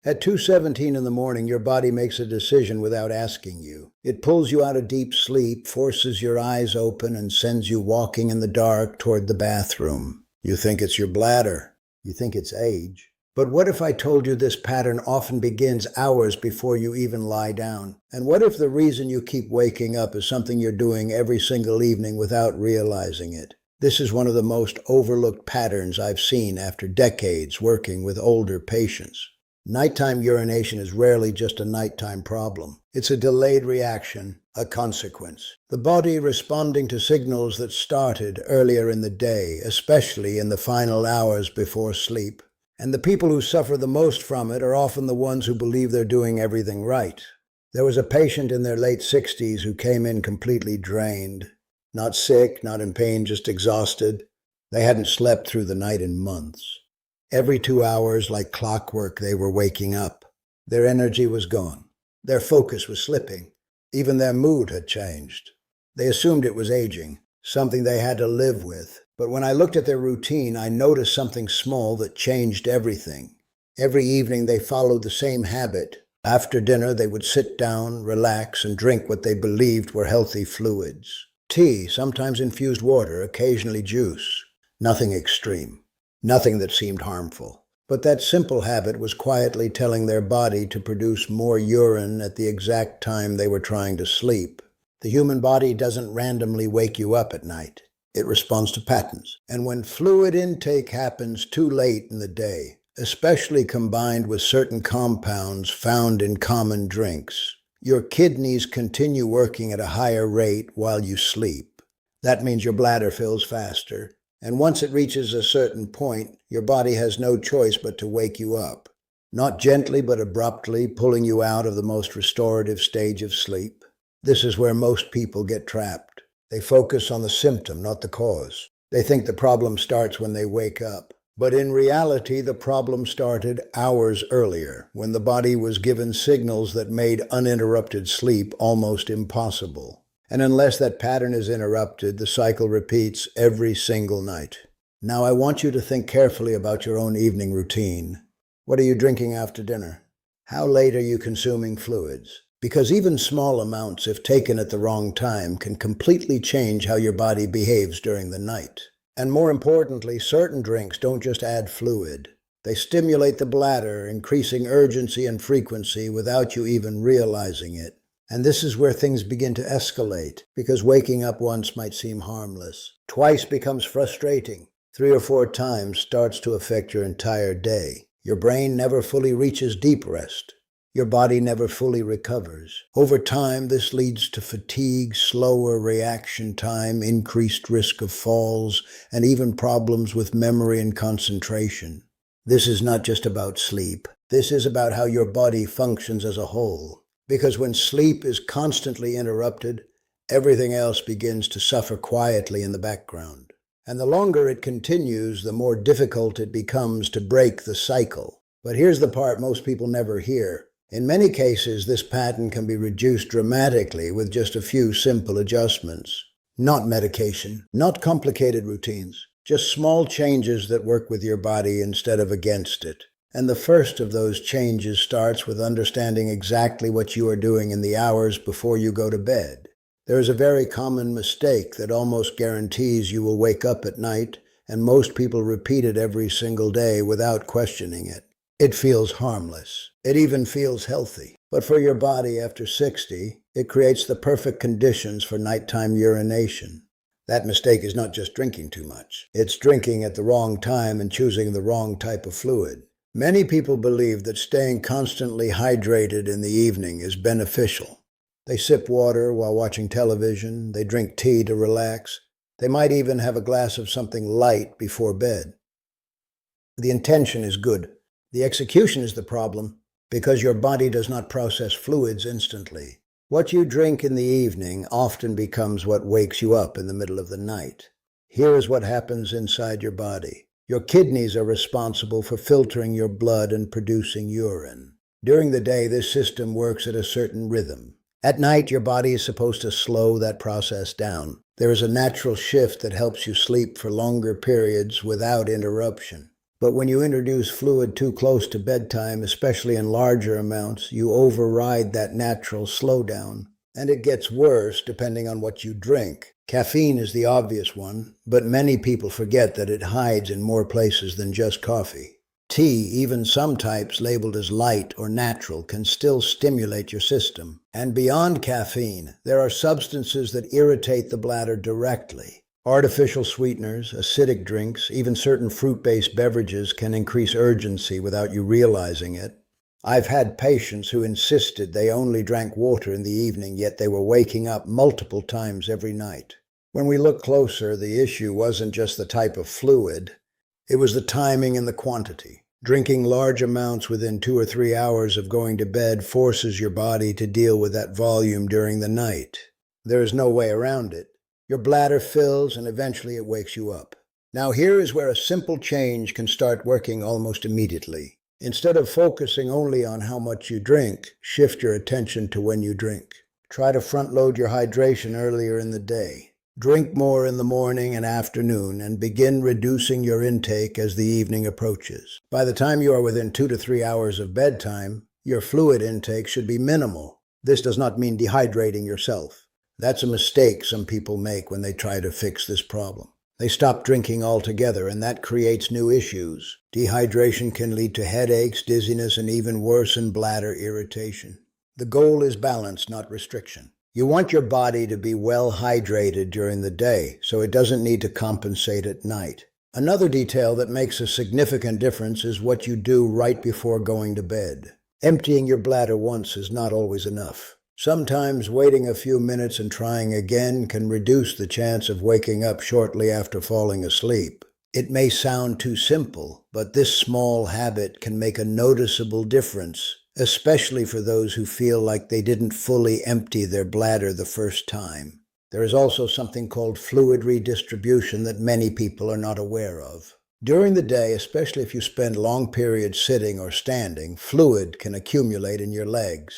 At 2:17 in the morning, your body makes a decision without asking you. It pulls you out of deep sleep, forces your eyes open, and sends you walking in the dark toward the bathroom. You think it's your bladder. You think it's age. But what if I told you this pattern often begins hours before you even lie down? And what if the reason you keep waking up is something you're doing every single evening without realizing it? This is one of the most overlooked patterns I've seen after decades working with older patients. Nighttime urination is rarely just a nighttime problem. It's a delayed reaction, a consequence. The body responding to signals that started earlier in the day, especially in the final hours before sleep. And the people who suffer the most from it are often the ones who believe they're doing everything right. There was a patient in their late 60s who came in completely drained. Not sick, not in pain, just exhausted. They hadn't slept through the night in months. Every 2 hours, like clockwork, they were waking up. Their energy was gone. Their focus was slipping. Even their mood had changed. They assumed it was aging, something they had to live with. But when I looked at their routine, I noticed something small that changed everything. Every evening they followed the same habit. After dinner, they would sit down, relax, and drink what they believed were healthy fluids. Tea, sometimes infused water, occasionally juice. Nothing extreme. Nothing that seemed harmful. But that simple habit was quietly telling their body to produce more urine at the exact time they were trying to sleep. The human body doesn't randomly wake you up at night. It responds to patterns. And when fluid intake happens too late in the day, especially combined with certain compounds found in common drinks, your kidneys continue working at a higher rate while you sleep. That means your bladder fills faster. And once it reaches a certain point, your body has no choice but to wake you up. Not gently, but abruptly, pulling you out of the most restorative stage of sleep. This is where most people get trapped. They focus on the symptom, not the cause. They think the problem starts when they wake up. But in reality, the problem started hours earlier, when the body was given signals that made uninterrupted sleep almost impossible. And unless that pattern is interrupted, the cycle repeats every single night. Now I want you to think carefully about your own evening routine. What are you drinking after dinner? How late are you consuming fluids? Because even small amounts, if taken at the wrong time, can completely change how your body behaves during the night. And more importantly, certain drinks don't just add fluid. They stimulate the bladder, increasing urgency and frequency without you even realizing it. And this is where things begin to escalate, because waking up once might seem harmless. Twice becomes frustrating. 3 or 4 times starts to affect your entire day. Your brain never fully reaches deep rest. Your body never fully recovers. Over time, this leads to fatigue, slower reaction time, increased risk of falls, and even problems with memory and concentration. This is not just about sleep. This is about how your body functions as a whole. Because when sleep is constantly interrupted, everything else begins to suffer quietly in the background. And the longer it continues, the more difficult it becomes to break the cycle. But here's the part most people never hear. In many cases, this pattern can be reduced dramatically with just a few simple adjustments. Not medication, not complicated routines, just small changes that work with your body instead of against it. And the first of those changes starts with understanding exactly what you are doing in the hours before you go to bed. There is a very common mistake that almost guarantees you will wake up at night, and most people repeat it every single day without questioning it. It feels harmless. It even feels healthy. But for your body after 60, it creates the perfect conditions for nighttime urination. That mistake is not just drinking too much. It's drinking at the wrong time and choosing the wrong type of fluid. Many people believe that staying constantly hydrated in the evening is beneficial. They sip water while watching television. They drink tea to relax. They might even have a glass of something light before bed. The intention is good. The execution is the problem, because your body does not process fluids instantly. What you drink in the evening often becomes what wakes you up in the middle of the night. Here is what happens inside your body. Your kidneys are responsible for filtering your blood and producing urine. During the day, this system works at a certain rhythm. At night, your body is supposed to slow that process down. There is a natural shift that helps you sleep for longer periods without interruption. But when you introduce fluid too close to bedtime, especially in larger amounts, you override that natural slowdown. And it gets worse depending on what you drink. Caffeine is the obvious one, but many people forget that it hides in more places than just coffee. Tea, even some types labeled as light or natural, can still stimulate your system. And beyond caffeine, there are substances that irritate the bladder directly. Artificial sweeteners, acidic drinks, even certain fruit-based beverages can increase urgency without you realizing it. I've had patients who insisted they only drank water in the evening, yet they were waking up multiple times every night. When we looked closer, the issue wasn't just the type of fluid, it was the timing and the quantity. Drinking large amounts within 2 or 3 hours of going to bed forces your body to deal with that volume during the night. There is no way around it. Your bladder fills and eventually it wakes you up. Now here is where a simple change can start working almost immediately. Instead of focusing only on how much you drink, shift your attention to when you drink. Try to front-load your hydration earlier in the day. Drink more in the morning and afternoon and begin reducing your intake as the evening approaches. By the time you are within 2 to 3 hours of bedtime, your fluid intake should be minimal. This does not mean dehydrating yourself. That's a mistake some people make when they try to fix this problem. They stop drinking altogether, and that creates new issues. Dehydration can lead to headaches, dizziness, and even worsen bladder irritation. The goal is balance, not restriction. You want your body to be well hydrated during the day, so it doesn't need to compensate at night. Another detail that makes a significant difference is what you do right before going to bed. Emptying your bladder once is not always enough. Sometimes waiting a few minutes and trying again can reduce the chance of waking up shortly after falling asleep. It may sound too simple, but this small habit can make a noticeable difference, especially for those who feel like they didn't fully empty their bladder the first time. There is also something called fluid redistribution that many people are not aware of. During the day, especially if you spend long periods sitting or standing, fluid can accumulate in your legs.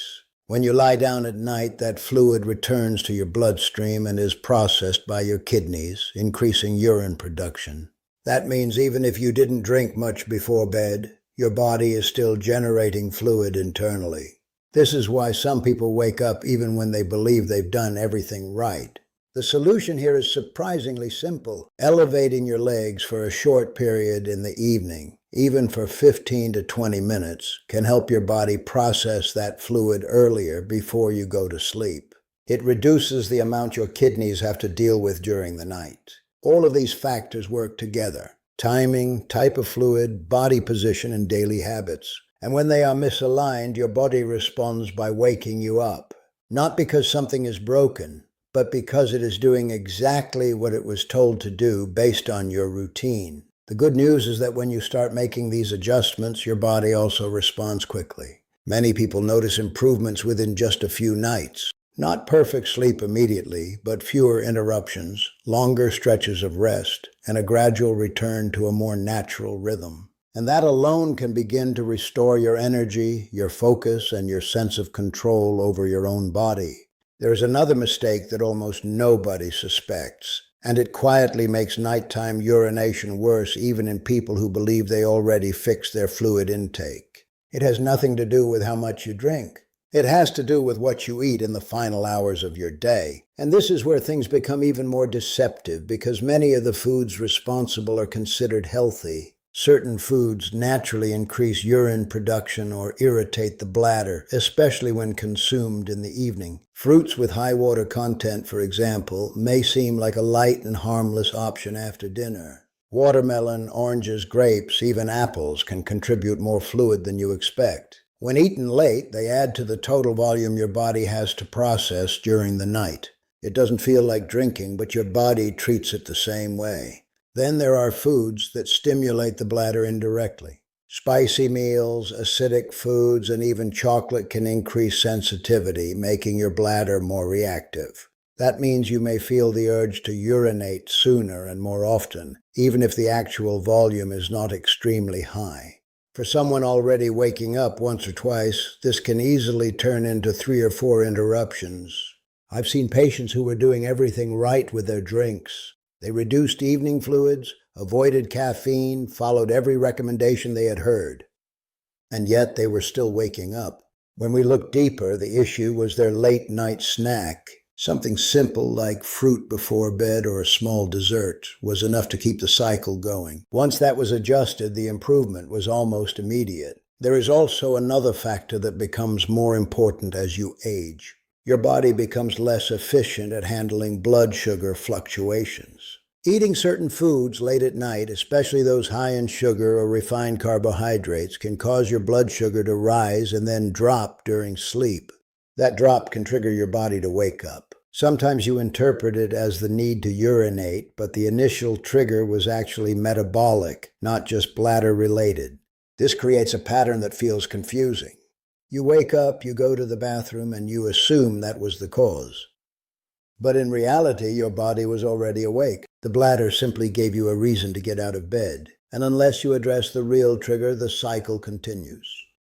When you lie down at night, that fluid returns to your bloodstream and is processed by your kidneys, increasing urine production. That means even if you didn't drink much before bed, your body is still generating fluid internally. This is why some people wake up even when they believe they've done everything right. The solution here is surprisingly simple. Elevating your legs for a short period in the evening, even for 15 to 20 minutes, can help your body process that fluid earlier before you go to sleep. It reduces the amount your kidneys have to deal with during the night. All of these factors work together: timing, type of fluid, body position, and daily habits. And when they are misaligned, your body responds by waking you up. Not because something is broken, but because it is doing exactly what it was told to do based on your routine. The good news is that when you start making these adjustments, your body also responds quickly. Many people notice improvements within just a few nights. Not perfect sleep immediately, but fewer interruptions, longer stretches of rest, and a gradual return to a more natural rhythm. And that alone can begin to restore your energy, your focus, and your sense of control over your own body. There's another mistake that almost nobody suspects, and it quietly makes nighttime urination worse even in people who believe they already fixed their fluid intake. It has nothing to do with how much you drink. It has to do with what you eat in the final hours of your day. And this is where things become even more deceptive, because many of the foods responsible are considered healthy. Certain foods naturally increase urine production or irritate the bladder, especially when consumed in the evening. Fruits with high water content, for example, may seem like a light and harmless option after dinner. Watermelon, oranges, grapes, even apples can contribute more fluid than you expect. When eaten late, they add to the total volume your body has to process during the night. It doesn't feel like drinking, but your body treats it the same way. Then there are foods that stimulate the bladder indirectly. Spicy meals, acidic foods, and even chocolate can increase sensitivity, making your bladder more reactive. That means you may feel the urge to urinate sooner and more often, even if the actual volume is not extremely high. For someone already waking up once or twice, this can easily turn into 3 or 4 interruptions. I've seen patients who were doing everything right with their drinks. They reduced evening fluids, avoided caffeine, followed every recommendation they had heard. And yet they were still waking up. When we looked deeper, the issue was their late-night snack. Something simple like fruit before bed or a small dessert was enough to keep the cycle going. Once that was adjusted, the improvement was almost immediate. There is also another factor that becomes more important as you age. Your body becomes less efficient at handling blood sugar fluctuations. Eating certain foods late at night, especially those high in sugar or refined carbohydrates, can cause your blood sugar to rise and then drop during sleep. That drop can trigger your body to wake up. Sometimes you interpret it as the need to urinate, but the initial trigger was actually metabolic, not just bladder-related. This creates a pattern that feels confusing. You wake up, you go to the bathroom, and you assume that was the cause. But in reality, your body was already awake. The bladder simply gave you a reason to get out of bed. And unless you address the real trigger, the cycle continues.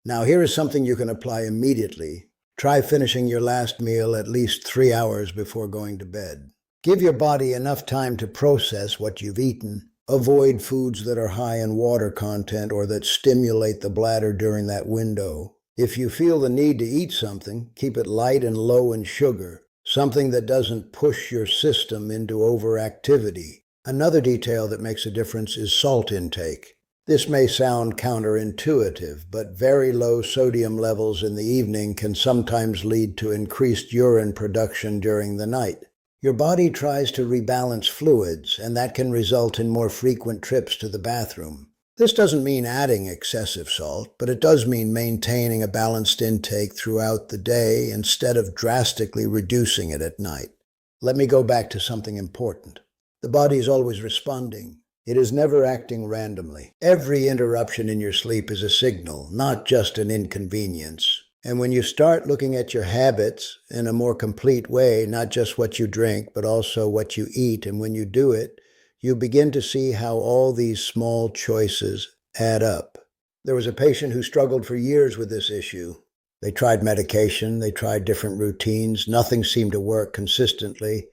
Now, here is something you can apply immediately. Try finishing your last meal at least 3 hours before going to bed. Give your body enough time to process what you've eaten. Avoid foods that are high in water content or that stimulate the bladder during that window. If you feel the need to eat something, keep it light and low in sugar. Something that doesn't push your system into overactivity. Another detail that makes a difference is salt intake. This may sound counterintuitive, but very low sodium levels in the evening can sometimes lead to increased urine production during the night. Your body tries to rebalance fluids, and that can result in more frequent trips to the bathroom. This doesn't mean adding excessive salt, but it does mean maintaining a balanced intake throughout the day instead of drastically reducing it at night. Let me go back to something important. The body is always responding. It is never acting randomly. Every interruption in your sleep is a signal, not just an inconvenience. And when you start looking at your habits in a more complete way, not just what you drink, but also what you eat and when you do it, you begin to see how all these small choices add up. There was a patient who struggled for years with this issue. They tried medication, they tried different routines, nothing seemed to work consistently.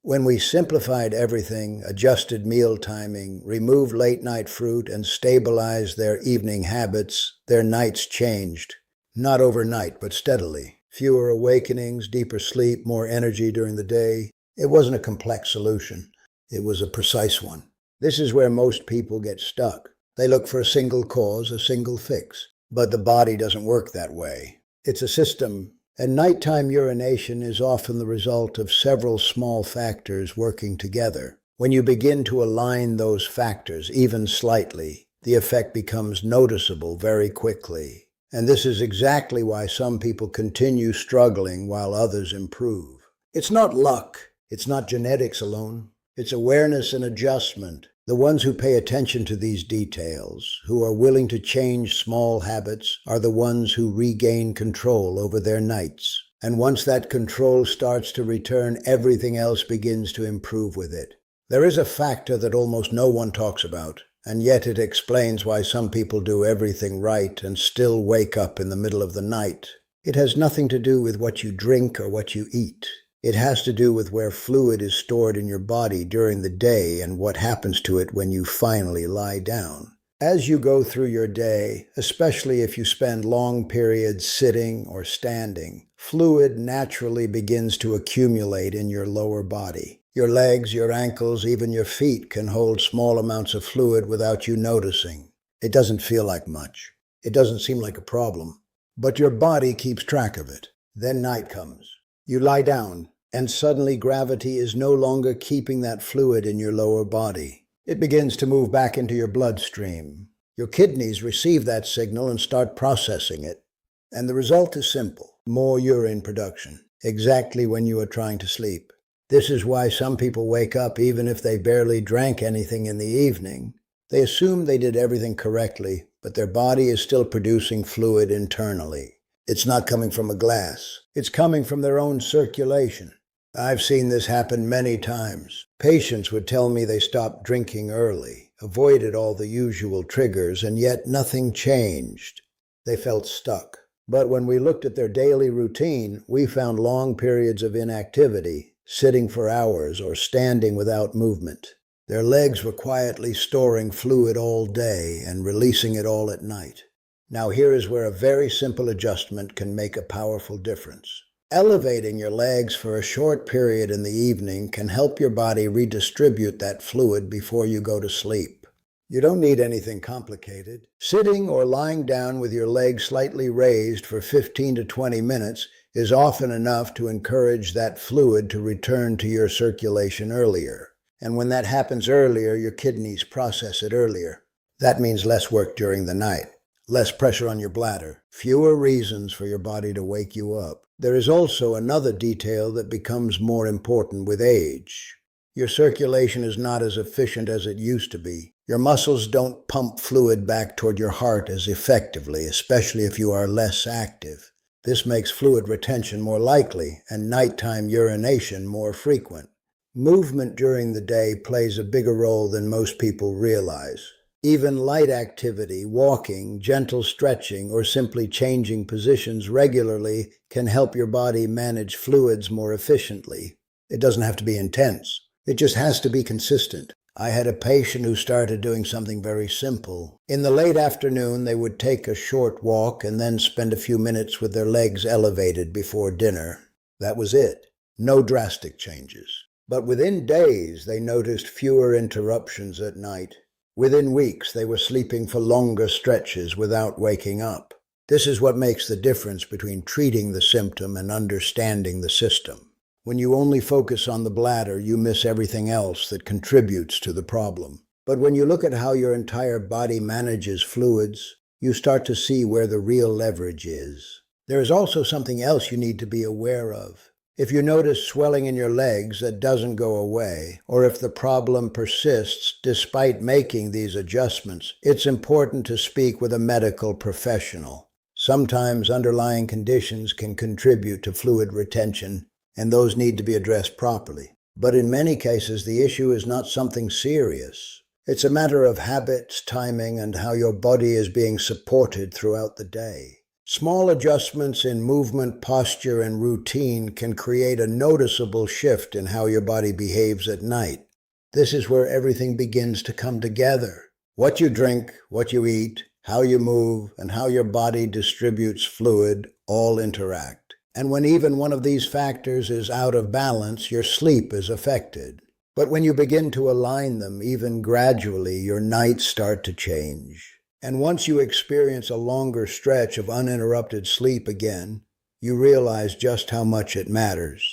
When we simplified everything, adjusted meal timing, removed late-night fruit, and stabilized their evening habits, their nights changed. Not overnight, but steadily. Fewer awakenings, deeper sleep, more energy during the day. It wasn't a complex solution. It was a precise one. This is where most people get stuck. They look for a single cause, a single fix. But the body doesn't work that way. It's a system, and nighttime urination is often the result of several small factors working together. When you begin to align those factors, even slightly, the effect becomes noticeable very quickly. And this is exactly why some people continue struggling while others improve. It's not luck. It's not genetics alone. It's awareness and adjustment. The ones who pay attention to these details, who are willing to change small habits, are the ones who regain control over their nights. And once that control starts to return, everything else begins to improve with it. There is a factor that almost no one talks about, and yet it explains why some people do everything right and still wake up in the middle of the night. It has nothing to do with what you drink or what you eat. It has to do with where fluid is stored in your body during the day and what happens to it when you finally lie down. As you go through your day, especially if you spend long periods sitting or standing, fluid naturally begins to accumulate in your lower body. Your legs, your ankles, even your feet can hold small amounts of fluid without you noticing. It doesn't feel like much. It doesn't seem like a problem. But your body keeps track of it. Then night comes. You lie down, and suddenly gravity is no longer keeping that fluid in your lower body. It begins to move back into your bloodstream. Your kidneys receive that signal and start processing it. And the result is simple: more urine production, exactly when you are trying to sleep. This is why some people wake up even if they barely drank anything in the evening. They assume they did everything correctly, but their body is still producing fluid internally. It's not coming from a glass. It's coming from their own circulation. I've seen this happen many times. Patients would tell me they stopped drinking early, avoided all the usual triggers, and yet nothing changed. They felt stuck. But when we looked at their daily routine, we found long periods of inactivity, sitting for hours or standing without movement. Their legs were quietly storing fluid all day and releasing it all at night. Now here is where a very simple adjustment can make a powerful difference. Elevating your legs for a short period in the evening can help your body redistribute that fluid before you go to sleep. You don't need anything complicated. Sitting or lying down with your legs slightly raised for 15 to 20 minutes is often enough to encourage that fluid to return to your circulation earlier. And when that happens earlier, your kidneys process it earlier. That means less work during the night, less pressure on your bladder, fewer reasons for your body to wake you up. There is also another detail that becomes more important with age. Your circulation is not as efficient as it used to be. Your muscles don't pump fluid back toward your heart as effectively, especially if you are less active. This makes fluid retention more likely and nighttime urination more frequent. Movement during the day plays a bigger role than most people realize. Even light activity, walking, gentle stretching, or simply changing positions regularly can help your body manage fluids more efficiently. It doesn't have to be intense. It just has to be consistent. I had a patient who started doing something very simple. In the late afternoon, they would take a short walk and then spend a few minutes with their legs elevated before dinner. That was it. No drastic changes. But within days, they noticed fewer interruptions at night. Within weeks, they were sleeping for longer stretches without waking up. This is what makes the difference between treating the symptom and understanding the system. When you only focus on the bladder, you miss everything else that contributes to the problem. But when you look at how your entire body manages fluids, you start to see where the real leverage is. There is also something else you need to be aware of. If you notice swelling in your legs that doesn't go away, or if the problem persists despite making these adjustments, it's important to speak with a medical professional. Sometimes underlying conditions can contribute to fluid retention, and those need to be addressed properly. But in many cases, the issue is not something serious. It's a matter of habits, timing, and how your body is being supported throughout the day. Small adjustments in movement, posture, and routine can create a noticeable shift in how your body behaves at night. This is where everything begins to come together. What you drink, what you eat, how you move, and how your body distributes fluid all interact. And when even one of these factors is out of balance, your sleep is affected. But when you begin to align them, even gradually, your nights start to change. And once you experience a longer stretch of uninterrupted sleep again, you realize just how much it matters.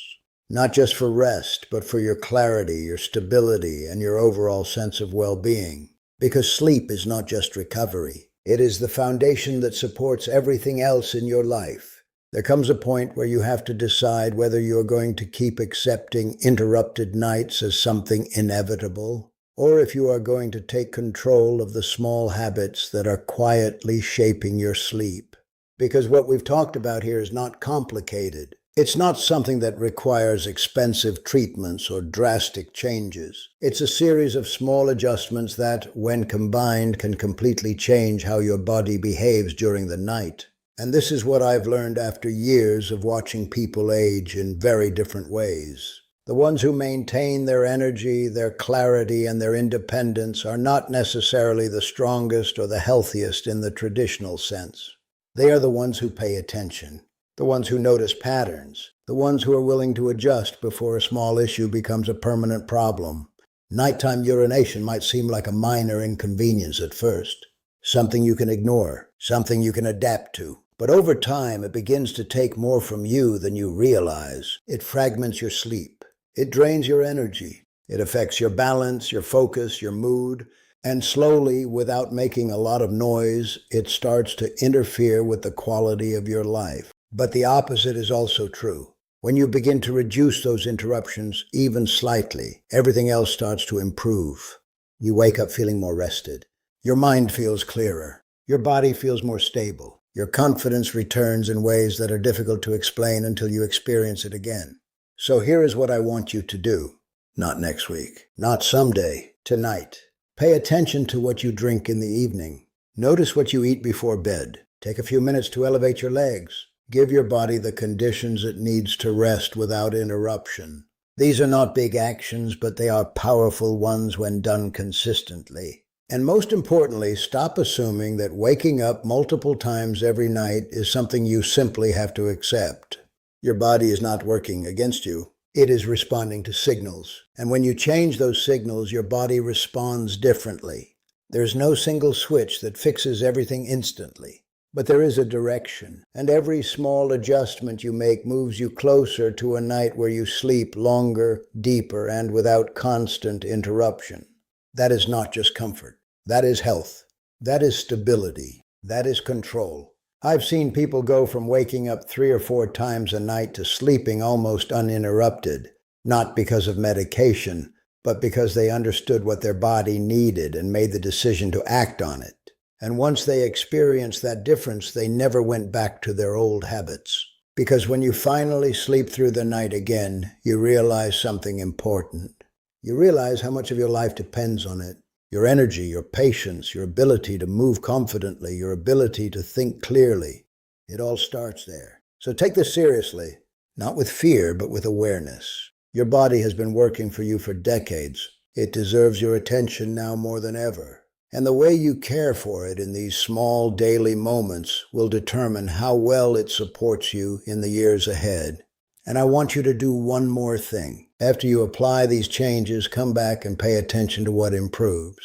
Not just for rest, but for your clarity, your stability, and your overall sense of well-being. Because sleep is not just recovery. It is the foundation that supports everything else in your life. There comes a point where you have to decide whether you're going to keep accepting interrupted nights as something inevitable, or if you are going to take control of the small habits that are quietly shaping your sleep. Because what we've talked about here is not complicated. It's not something that requires expensive treatments or drastic changes. It's a series of small adjustments that, when combined, can completely change how your body behaves during the night. And this is what I've learned after years of watching people age in very different ways. The ones who maintain their energy, their clarity, and their independence are not necessarily the strongest or the healthiest in the traditional sense. They are the ones who pay attention, the ones who notice patterns, the ones who are willing to adjust before a small issue becomes a permanent problem. Nighttime urination might seem like a minor inconvenience at first, something you can ignore, something you can adapt to. But over time, it begins to take more from you than you realize. It fragments your sleep. It drains your energy. It affects your balance, your focus, your mood. And slowly, without making a lot of noise, it starts to interfere with the quality of your life. But the opposite is also true. When you begin to reduce those interruptions, even slightly, everything else starts to improve. You wake up feeling more rested. Your mind feels clearer. Your body feels more stable. Your confidence returns in ways that are difficult to explain until you experience it again. So here is what I want you to do. Not next week. Not someday. Tonight. Pay attention to what you drink in the evening. Notice what you eat before bed. Take a few minutes to elevate your legs. Give your body the conditions it needs to rest without interruption. These are not big actions, but they are powerful ones when done consistently. And most importantly, stop assuming that waking up multiple times every night is something you simply have to accept. Your body is not working against you. It is responding to signals. And when you change those signals, your body responds differently. There's no single switch that fixes everything instantly. But there is a direction, and every small adjustment you make moves you closer to a night where you sleep longer, deeper, and without constant interruption. That is not just comfort. That is health. That is stability. That is control. I've seen people go from waking up 3 or 4 times a night to sleeping almost uninterrupted, not because of medication, but because they understood what their body needed and made the decision to act on it. And once they experienced that difference, they never went back to their old habits. Because when you finally sleep through the night again, you realize something important. You realize how much of your life depends on it. Your energy, your patience, your ability to move confidently, your ability to think clearly. It all starts there. So take this seriously, not with fear, but with awareness. Your body has been working for you for decades. It deserves your attention now more than ever. And the way you care for it in these small daily moments will determine how well it supports you in the years ahead. And I want you to do one more thing. After you apply these changes, come back and pay attention to what improves.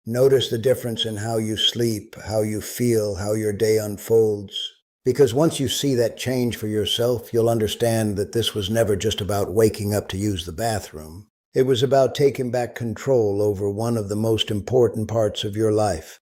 Notice the difference in how you sleep, how you feel, how your day unfolds. Because once you see that change for yourself, you'll understand that this was never just about waking up to use the bathroom. It was about taking back control over one of the most important parts of your life.